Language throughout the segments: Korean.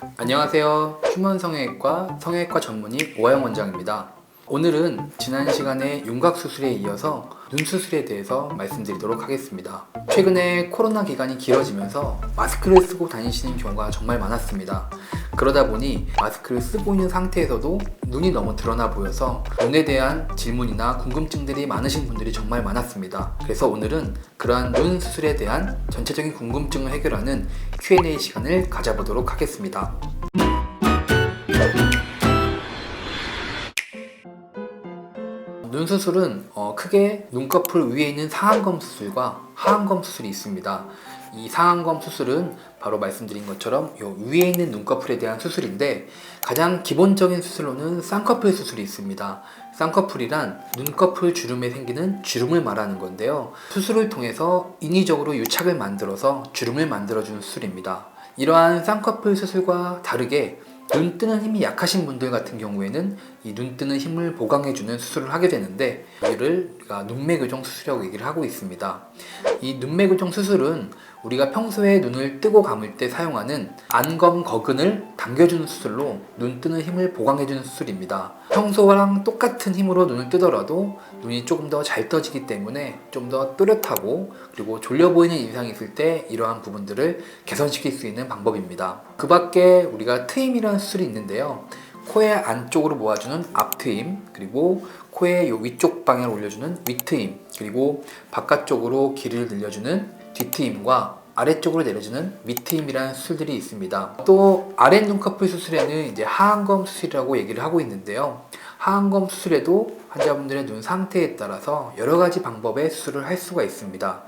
안녕하세요. 휴먼성형외과 성형외과 전문의 오하영 원장입니다. 오늘은 지난 시간에 윤곽 수술에 이어서 눈 수술에 대해서 말씀드리도록 하겠습니다. 최근에 코로나 기간이 길어지면서 마스크를 쓰고 다니시는 경우가 정말 많았습니다. 그러다 보니 마스크를 쓰고 있는 상태에서도 눈이 너무 드러나 보여서 눈에 대한 질문이나 궁금증들이 많으신 분들이 정말 많았습니다. 그래서 오늘은 그러한 눈 수술에 대한 전체적인 궁금증을 해결하는 Q&A 시간을 가져보도록 하겠습니다. 눈 수술은 크게 눈꺼풀 위에 있는 상안검 수술과 하안검 수술이 있습니다. 이 상안검 수술은 바로 말씀드린 것처럼 요 위에 있는 눈꺼풀에 대한 수술인데, 가장 기본적인 수술로는 쌍꺼풀 수술이 있습니다. 쌍꺼풀이란 눈꺼풀 주름에 생기는 주름을 말하는 건데요, 수술을 통해서 인위적으로 유착을 만들어서 주름을 만들어주는 수술입니다. 이러한 쌍꺼풀 수술과 다르게 눈 뜨는 힘이 약하신 분들 같은 경우에는 이 눈 뜨는 힘을 보강해주는 수술을 하게 되는데, 이를 우리가 눈매교정 수술이라고 얘기를 하고 있습니다. 이 눈매교정 수술은 우리가 평소에 눈을 뜨고 감을 때 사용하는 안검 거근을 당겨주는 수술로 눈 뜨는 힘을 보강해주는 수술입니다. 평소랑 똑같은 힘으로 눈을 뜨더라도 눈이 조금 더 잘 떠지기 때문에 좀 더 또렷하고, 그리고 졸려 보이는 인상이 있을 때 이러한 부분들을 개선시킬 수 있는 방법입니다. 그 밖에 우리가 트임이라는 수술이 있는데요, 코의 안쪽으로 모아주는 앞트임, 그리고 코의 요 위쪽 방향을 올려주는 윗트임, 그리고 바깥쪽으로 길이를 늘려주는 뒷트임과 아래쪽으로 내려주는 밑트임이라는 수술들이 있습니다. 또 아랫 눈꺼풀 수술에는 이제 하안검 수술이라고 얘기를 하고 있는데요, 하안검 수술에도 환자분들의 눈 상태에 따라서 여러 가지 방법의 수술을 할 수가 있습니다.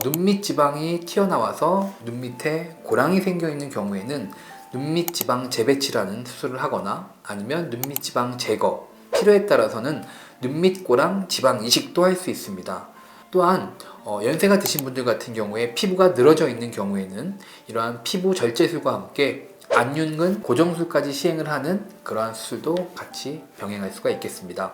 눈밑 지방이 튀어나와서 눈 밑에 고랑이 생겨 있는 경우에는 눈밑 지방 재배치라는 수술을 하거나, 아니면 눈밑 지방 제거, 필요에 따라서는 눈밑 고랑 지방 이식도 할 수 있습니다. 또한 연세가 드신 분들 같은 경우에 피부가 늘어져 있는 경우에는 이러한 피부 절제술과 함께 안윤근 고정술까지 시행을 하는 그러한 수술도 같이 병행할 수가 있겠습니다.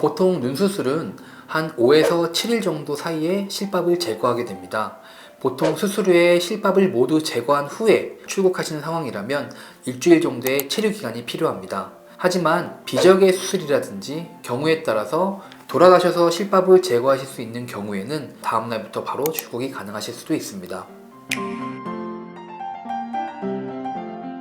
보통 눈 수술은 한 5에서 7일 정도 사이에 실밥을 제거하게 됩니다. 보통 수술 후에 실밥을 모두 제거한 후에 출국하시는 상황이라면 일주일 정도의 체류 기간이 필요합니다. 하지만 비적의 수술이라든지 경우에 따라서 돌아가셔서 실밥을 제거하실 수 있는 경우에는 다음날부터 바로 출국이 가능하실 수도 있습니다.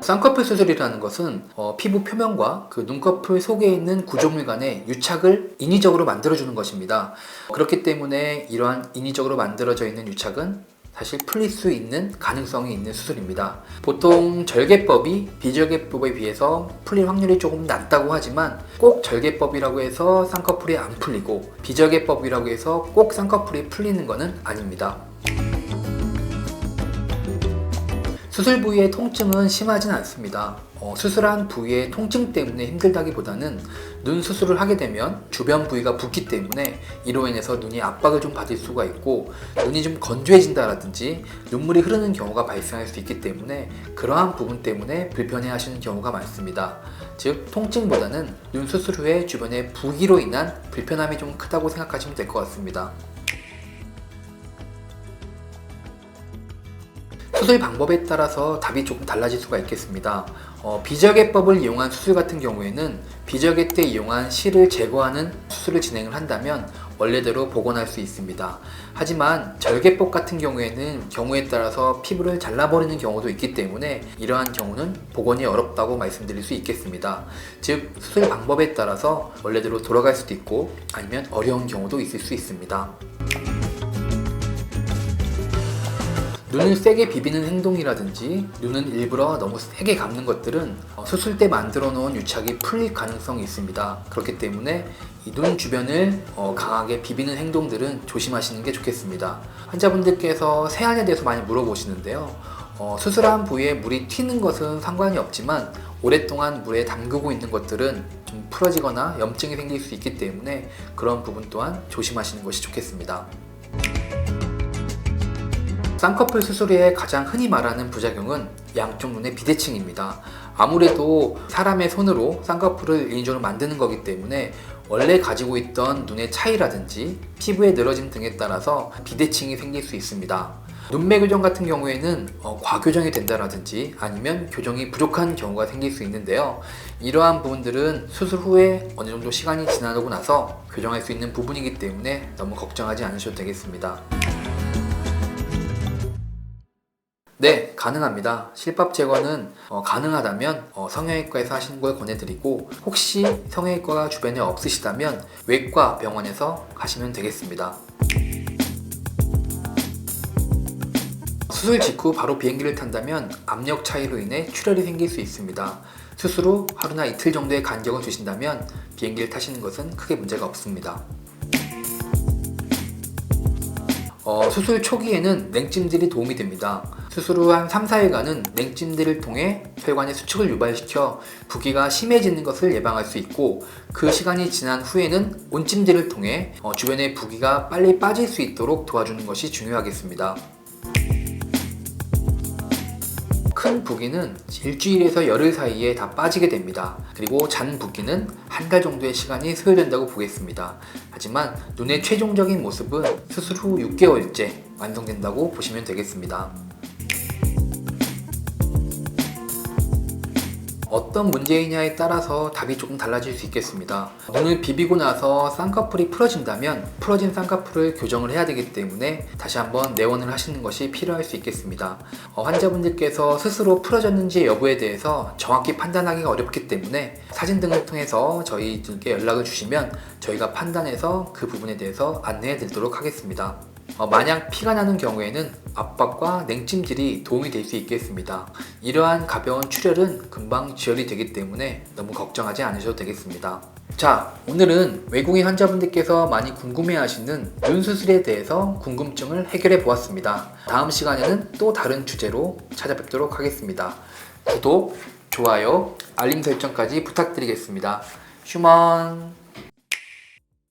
쌍꺼풀 수술이라는 것은 피부 표면과 그 눈꺼풀 속에 있는 구조물 간의 유착을 인위적으로 만들어주는 것입니다. 그렇기 때문에 이러한 인위적으로 만들어져 있는 유착은 사실 풀릴 수 있는 가능성이 있는 수술입니다. 보통 절개법이 비절개법에 비해서 풀릴 확률이 조금 낮다고 하지만, 꼭 절개법이라고 해서 쌍꺼풀이 안 풀리고 비절개법이라고 해서 꼭 쌍꺼풀이 풀리는 것은 아닙니다. 수술 부위의 통증은 심하진 않습니다. 수술한 부위의 통증 때문에 힘들다기보다는 눈 수술을 하게 되면 주변 부위가 붓기 때문에 이로 인해서 눈이 압박을 좀 받을 수가 있고, 눈이 좀 건조해진다라든지 눈물이 흐르는 경우가 발생할 수 있기 때문에 그러한 부분 때문에 불편해 하시는 경우가 많습니다. 즉, 통증보다는 눈 수술 후에 주변의 부기로 인한 불편함이 좀 크다고 생각하시면 될 것 같습니다. 수술 방법에 따라서 답이 조금 달라질 수가 있겠습니다. 비절개법을 이용한 수술 같은 경우에는 비절개 때 이용한 실을 제거하는 수술을 진행을 한다면 원래대로 복원할 수 있습니다. 하지만 절개법 같은 경우에는 경우에 따라서 피부를 잘라버리는 경우도 있기 때문에 이러한 경우는 복원이 어렵다고 말씀드릴 수 있겠습니다. 즉, 수술 방법에 따라서 원래대로 돌아갈 수도 있고, 아니면 어려운 경우도 있을 수 있습니다. 눈을 세게 비비는 행동이라든지 눈은 일부러 너무 세게 감는 것들은 수술 때 만들어 놓은 유착이 풀릴 가능성이 있습니다. 그렇기 때문에 이 눈 주변을 강하게 비비는 행동들은 조심하시는 게 좋겠습니다. 환자분들께서 세안에 대해서 많이 물어보시는데요, 수술한 부위에 물이 튀는 것은 상관이 없지만 오랫동안 물에 담그고 있는 것들은 좀 풀어지거나 염증이 생길 수 있기 때문에 그런 부분 또한 조심하시는 것이 좋겠습니다. 쌍꺼풀 수술의 가장 흔히 말하는 부작용은 양쪽 눈의 비대칭입니다. 아무래도 사람의 손으로 쌍꺼풀을 인위적으로 만드는 거기 때문에 원래 가지고 있던 눈의 차이라든지 피부의 늘어짐 등에 따라서 비대칭이 생길 수 있습니다. 눈매 교정 같은 경우에는 과교정이 된다라든지 아니면 교정이 부족한 경우가 생길 수 있는데요. 이러한 부분들은 수술 후에 어느 정도 시간이 지나고 나서 교정할 수 있는 부분이기 때문에 너무 걱정하지 않으셔도 되겠습니다. 네, 가능합니다. 실밥 제거는 가능하다면 성형외과에서 하시는 걸 권해드리고, 혹시 성형외과가 주변에 없으시다면 외과 병원에서 가시면 되겠습니다. 수술 직후 바로 비행기를 탄다면 압력 차이로 인해 출혈이 생길 수 있습니다. 수술 후 하루나 이틀 정도의 간격을 두신다면 비행기를 타시는 것은 크게 문제가 없습니다. 수술 초기에는 냉찜질이 도움이 됩니다. 수술 후 한 3-4일간은 냉찜질을 통해 혈관의 수축을 유발시켜 부기가 심해지는 것을 예방할 수 있고, 그 시간이 지난 후에는 온찜질을 통해 주변의 부기가 빨리 빠질 수 있도록 도와주는 것이 중요하겠습니다. 큰 부기는 일주일에서 열흘 사이에 다 빠지게 됩니다. 그리고 잔 부기는 한 달 정도의 시간이 소요된다고 보겠습니다. 하지만 눈의 최종적인 모습은 수술 후 6개월째 완성된다고 보시면 되겠습니다. 어떤 문제이냐에 따라서 답이 조금 달라질 수 있겠습니다. 눈을 비비고 나서 쌍꺼풀이 풀어진다면 풀어진 쌍꺼풀을 교정을 해야 되기 때문에 다시 한번 내원을 하시는 것이 필요할 수 있겠습니다. 환자분들께서 스스로 풀어졌는지 여부에 대해서 정확히 판단하기가 어렵기 때문에 사진 등을 통해서 저희들께 연락을 주시면 저희가 판단해서 그 부분에 대해서 안내해 드리도록 하겠습니다. 만약 피가 나는 경우에는 압박과 냉찜질이 도움이 될 수 있겠습니다. 이러한 가벼운 출혈은 금방 지혈이 되기 때문에 너무 걱정하지 않으셔도 되겠습니다. 자, 오늘은 외국인 환자분들께서 많이 궁금해하시는 눈 수술에 대해서 궁금증을 해결해 보았습니다. 다음 시간에는 또 다른 주제로 찾아뵙도록 하겠습니다. 구독, 좋아요, 알림 설정까지 부탁드리겠습니다. 슈먼.